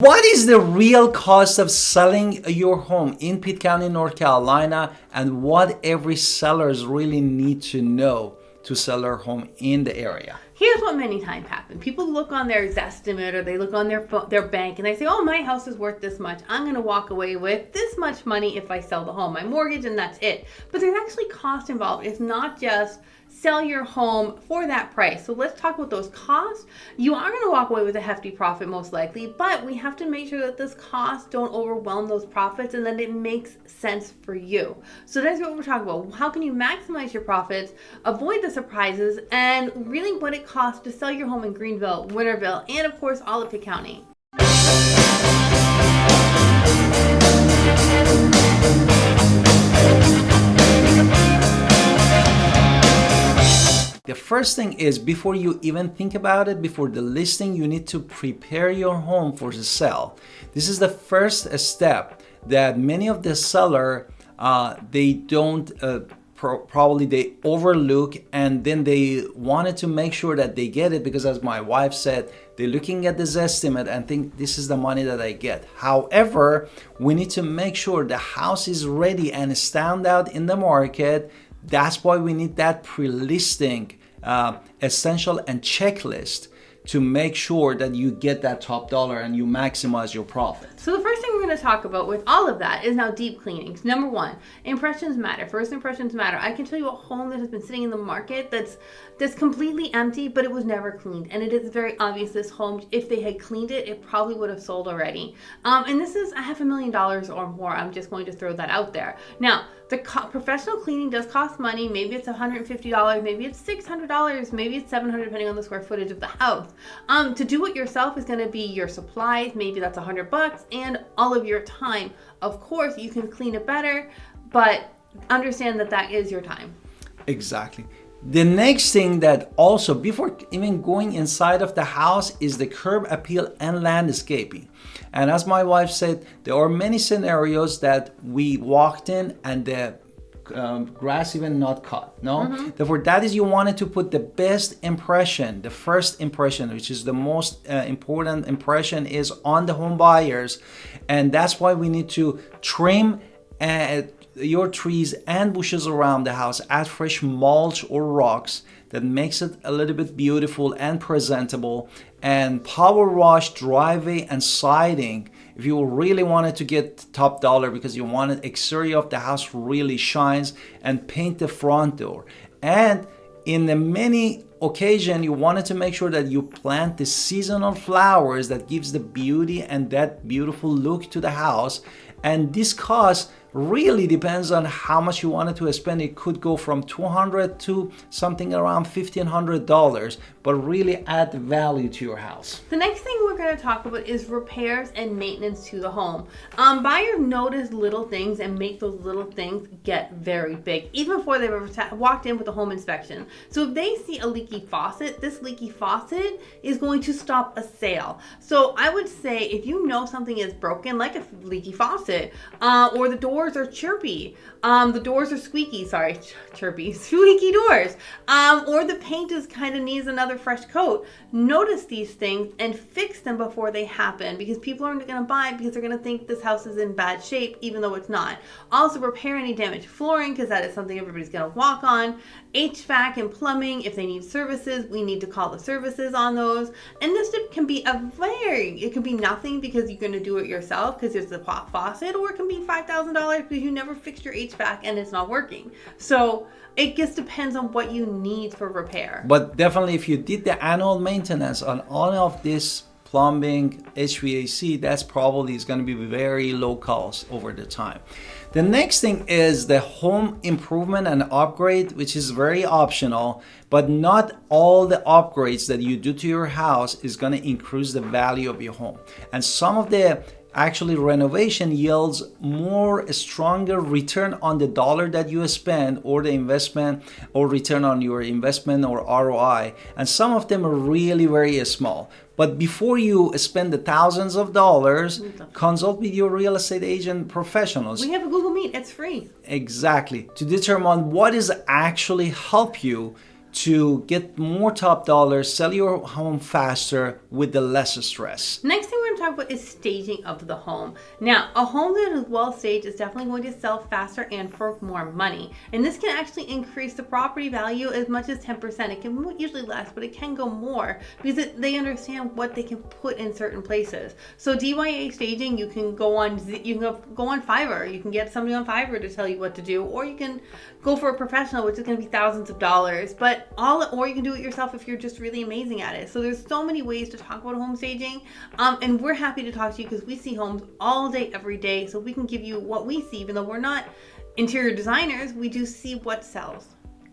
What is the real cost of selling your home in Pitt County, North Carolina, and what every sellers really need to know to sell their home in the area? Here's what many times happen. People look on their Zestimate or they look on their bank and they say, oh, my house is worth this much. I'm going to walk away with this much money if I sell the home, my mortgage, and that's it. But there's actually cost involved. It's not just sell your home for that price. So let's talk about those costs. You are going to walk away with a hefty profit most likely, but we have to make sure that this costs don't overwhelm those profits and that it makes sense for you. So that's what we're talking about. How can you maximize your profits, avoid the surprises, and really what it costs to sell your home in Greenville, Winterville, and of course all of Pitt County. The first thing is, before you even think about it, before the listing, you need to prepare your home for the sale. This is the first step that many of the seller they don't probably they overlook, and then they wanted to make sure that they get it because, as my wife said, they're looking at this estimate and think this is the money that I get. However, we need to make sure the house is ready and stand out in the market. That's why we need that pre-listing essential and checklist to make sure that you get that top dollar and you maximize your profit. So the first thing we're going to talk about with all of that is now deep cleanings. Number one, impressions matter. First impressions matter. I can tell you a home that has been sitting in the market that's completely empty, but it was never cleaned. And it is very obvious this home, if they had cleaned it, it probably would have sold already. And this is $500,000 or more. I'm just going to throw that out there. Now, the professional cleaning does cost money. Maybe it's $150, maybe it's $600, maybe it's $700, depending on the square footage of the house. To do it yourself is going to be your supplies. Maybe that's $100 and all of your time. Of course, you can clean it better, but understand that that is your time. Exactly. The next thing that also, before even going inside of the house, is the curb appeal and landscaping. And as my wife said, there are many scenarios that we walked in and the grass even not cut. Therefore, that is, you wanted to put the best impression, the first impression, which is the most important impression, is on the home buyers. And that's why we need to trim your trees and bushes around the house, add fresh mulch or rocks that makes it a little bit beautiful and presentable, and power wash driveway and siding if you really wanted to get top dollar because you wanted exterior of the house really shines, and paint the front door. And in the many occasion, you wanted to make sure that you plant the seasonal flowers that gives the beauty and that beautiful look to the house. And this cost really depends on how much you wanted to spend. It could go from $200 to something around $1,500, but really add value to your house. The next thing we're going to talk about is repairs and maintenance to the home. Buyers notice little things and make those little things get very big, even before they've ever walked in with a home inspection. So if they see a leaky faucet, this leaky faucet is going to stop a sale. So I would say if you know something is broken, like a leaky faucet, or the doors are chirpy, the doors are squeaky, chirpy, squeaky doors, or the paint is kind of needs another fresh coat. Notice these things and fix them before they happen, because people aren't going to buy because they're going to think this house is in bad shape, even though it's not. Also, repair any damaged flooring, because that is something everybody's going to walk on. HVAC and plumbing, if they need services, we need to call the services on those. And this can be it can be nothing because you're going to do it yourself because there's the faucet, or it can be $5,000 because you never fixed your HVAC and it's not working. So it just depends on what you need for repair. But definitely, if you did the annual maintenance on all of this plumbing, HVAC, that's probably is going to be very low cost over the time. The next thing is the home improvement and upgrade, which is very optional, but not all the upgrades that you do to your house is going to increase the value of your home. And some of the actually renovation yields more stronger return on the dollar that you spend, or the investment, or return on your investment, or ROI. And some of them are really very small. But before you spend the thousands of dollars, consult with your real estate agent professionals. We have a Google Meet, it's free. Exactly, to determine what is actually help you to get more top dollars, sell your home faster with the less stress. Next thing we're going to talk about is staging of the home. Now, a home that is well staged is definitely going to sell faster and for more money. And this can actually increase the property value as much as 10%. It can usually less, but it can go more because they understand what they can put in certain places. So DIY staging, you can go on Fiverr. You can get somebody on Fiverr to tell you what to do, or you can go for a professional, which is going to be thousands of dollars. Or you can do it yourself if you're just really amazing at it. So there's so many ways to talk about home staging, and we're happy to talk to you because we see homes all day, every day. So we can give you what we see, even though we're not interior designers. We do see what sells.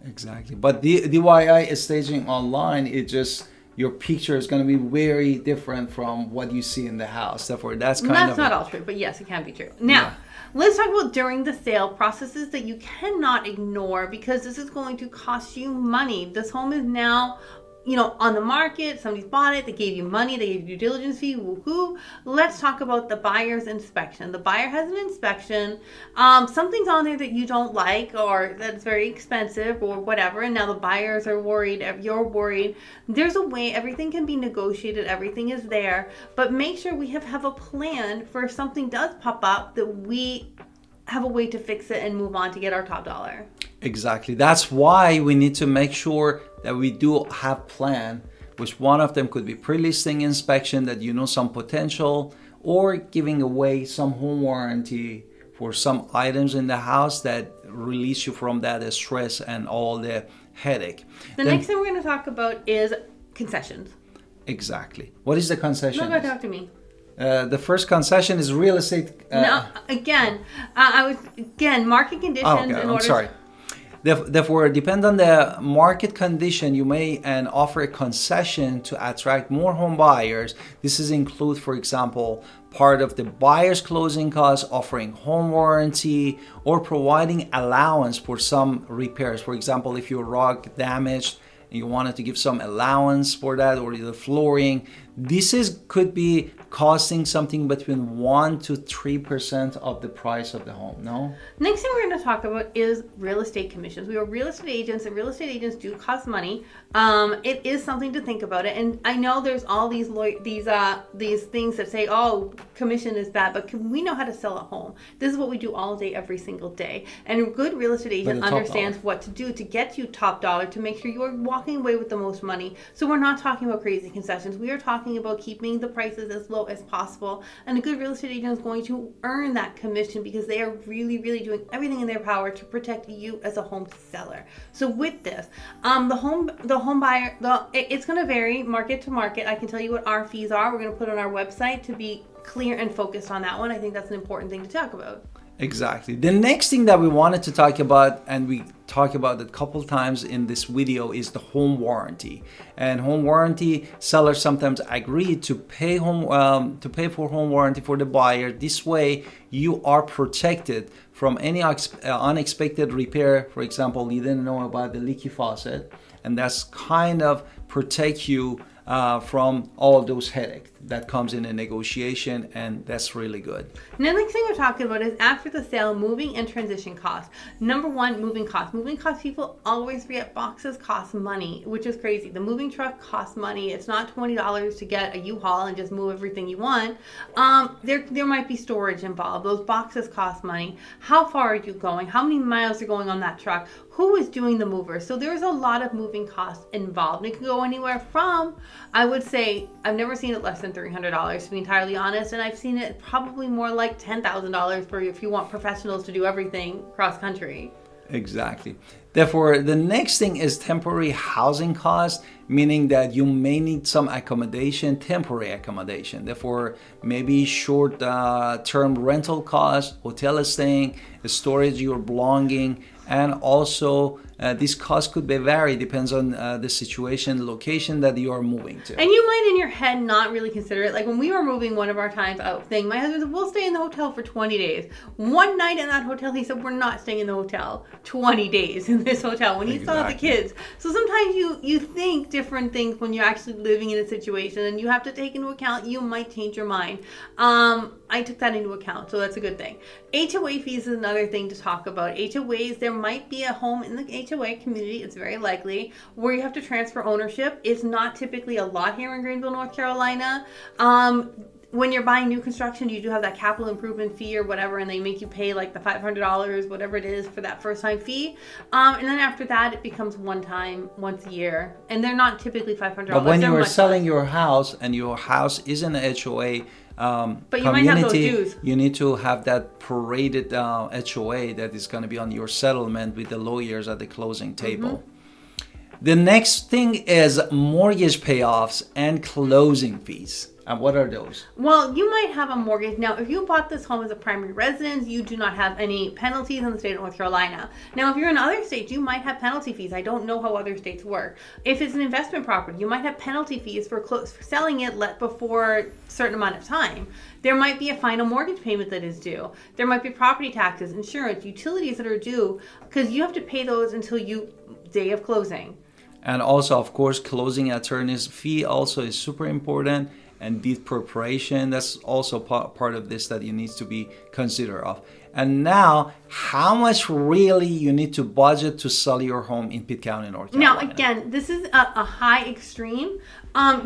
Exactly. But the DIY staging online, it just, your picture is going to be very different from what you see in the house. Therefore, that's not all true, but yes, it can be true. Now, let's talk about during the sale processes that you cannot ignore, because this is going to cost you money. This home is now, on the market. Somebody's bought it. They gave you money. They gave you due diligence fee. Woohoo! Let's talk about the buyer's inspection. The buyer has an inspection. Something's on there that you don't like, or that's very expensive, or whatever. And now the buyers are worried. You're worried. There's a way. Everything can be negotiated. Everything is there. But make sure we have a plan for if something does pop up, that we have a way to fix it and move on to get our top dollar. Exactly. That's why we need to make sure that we do have plan, which one of them could be pre-listing inspection, that some potential, or giving away some home warranty for some items in the house that release you from that stress and all the headache. Next thing we're going to talk about is concessions. Exactly. What is the concession? No, go talk to me. The first concession is real estate. Market conditions. I'm sorry. Therefore, depend on the market condition, you may offer a concession to attract more home buyers. This is include, for example, part of the buyer's closing costs, offering home warranty, or providing allowance for some repairs. For example, if your rug damaged and you wanted to give some allowance for that, or the flooring, could be costing something between 1 to 3% of the price of the home. No? Next thing we're going to talk about is real estate commissions. We are real estate agents, and real estate agents do cost money. It is something to think about it. And I know there's all these things that say, oh, commission is bad, but we know how to sell a home. This is what we do all day, every single day. And a good real estate agent understands what to do to get you top dollar, to make sure you are walking away with the most money. So we're not talking about crazy concessions. We are talking about keeping the prices as low as possible, and a good real estate agent is going to earn that commission because they are really, really doing everything in their power to protect you as a home seller. So with this, the home buyer, it's going to vary market to market. I can tell you what our fees are. We're going to put on our website to be clear and focused on that one. I think that's an important thing to talk about. Exactly. The next thing that we wanted to talk about, and we talked about it a couple times in this video, is the home warranty. And home warranty, sellers sometimes agree to pay for home warranty for the buyer. This way, you are protected from any unexpected repair. For example, you didn't know about the leaky faucet, and that's kind of protect you from all those headaches that comes in a negotiation, and that's really good. And the next thing we're talking about is after the sale, moving and transition costs. Number one, moving costs. Moving costs, people always forget, boxes cost money, which is crazy. The moving truck costs money. It's not $20 to get a U-Haul and just move everything you want. There might be storage involved. Those boxes cost money. How far are you going? How many miles are going on that truck? Who is doing the mover? So there's a lot of moving costs involved. It can go anywhere from, I would say, I've never seen it less than $300, to be entirely honest, and I've seen it probably more like $10,000 for if you want professionals to do everything cross country. Exactly. Therefore, the next thing is temporary housing costs, meaning that you may need some accommodation, temporary accommodation. Therefore, maybe short-term rental costs, hotel staying, storage your belonging, and also this cost could be vary, depends on the situation, location that you are moving to. And you might in your head not really consider it. Like when we were moving one of our times out thing, my husband said, we'll stay in the hotel for 20 days. One night in that hotel, he said, we're not staying in the hotel 20 days in this hotel when he still have the kids. So sometimes you think different things when you're actually living in a situation, and you have to take into account you might change your mind. I took that into account, so that's a good thing. HOA fees is another thing to talk about. HOAs, there might be a home in the HOA community, it's very likely, where you have to transfer ownership. It's not typically a lot here in Greenville, North Carolina. when you're buying new construction, you do have that capital improvement fee or whatever, and they make you pay like the $500, whatever it is, for that first time fee. And then after that, it becomes one time, once a year, and they're not typically $500. But when you are selling less. your house and your house is in an HOA But you community, might have those dues. you need to have that prorated HOA that is going to be on your settlement with the lawyers at the closing table. The next thing is mortgage payoffs and closing fees. And what are those? Well, you might have a mortgage. Now, if you bought this home as a primary residence, you do not have any penalties in the state of North Carolina. Now, if you're in other states, you might have penalty fees. I don't know how other states work. If it's an investment property, you might have penalty fees for selling it before a certain amount of time. There might be a final mortgage payment that is due. There might be property taxes, insurance, utilities that are due, because you have to pay those until day of closing. And also, of course, closing attorney's fee also is super important. And deed preparation, that's also part of this that you need to be considerate of. And now, how much really you need to budget to sell your home in Pitt County, North Carolina? Now, again, this is a high extreme.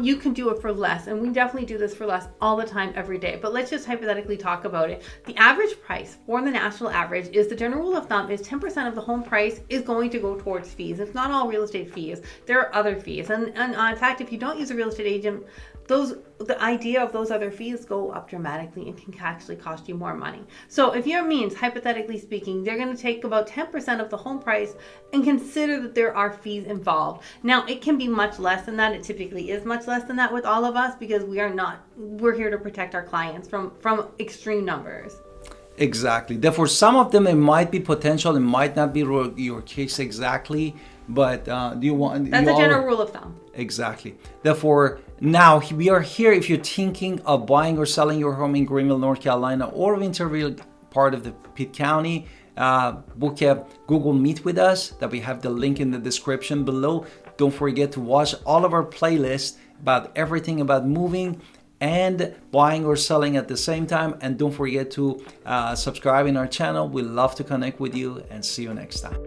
You can do it for less, and we definitely do this for less all the time, every day. But let's just hypothetically talk about it. The average price for the national average is, the general rule of thumb is 10% of the home price is going to go towards fees. It's not all real estate fees. There are other fees. And in fact, if you don't use a real estate agent, the idea of those other fees go up dramatically and can actually cost you more money. So if your means, hypothetically speaking, they're going to take about 10% of the home price and consider that there are fees involved. Now, it can be much less than that. It typically is much less than that with all of us, because we're here to protect our clients from extreme numbers. Exactly. Therefore, some of them, it might be potential, it might not be your case exactly, but do you want... That's a general rule of thumb. Exactly. Therefore, now we are here if you're thinking of buying or selling your home in Greenville, North Carolina, or Winterville, part of the Pitt County. Book a Google Meet with us, that we have the link in the description below. Don't forget to watch all of our playlists about everything about moving and buying or selling at the same time. And don't forget to subscribe in our channel. We love to connect with you, and see you next time.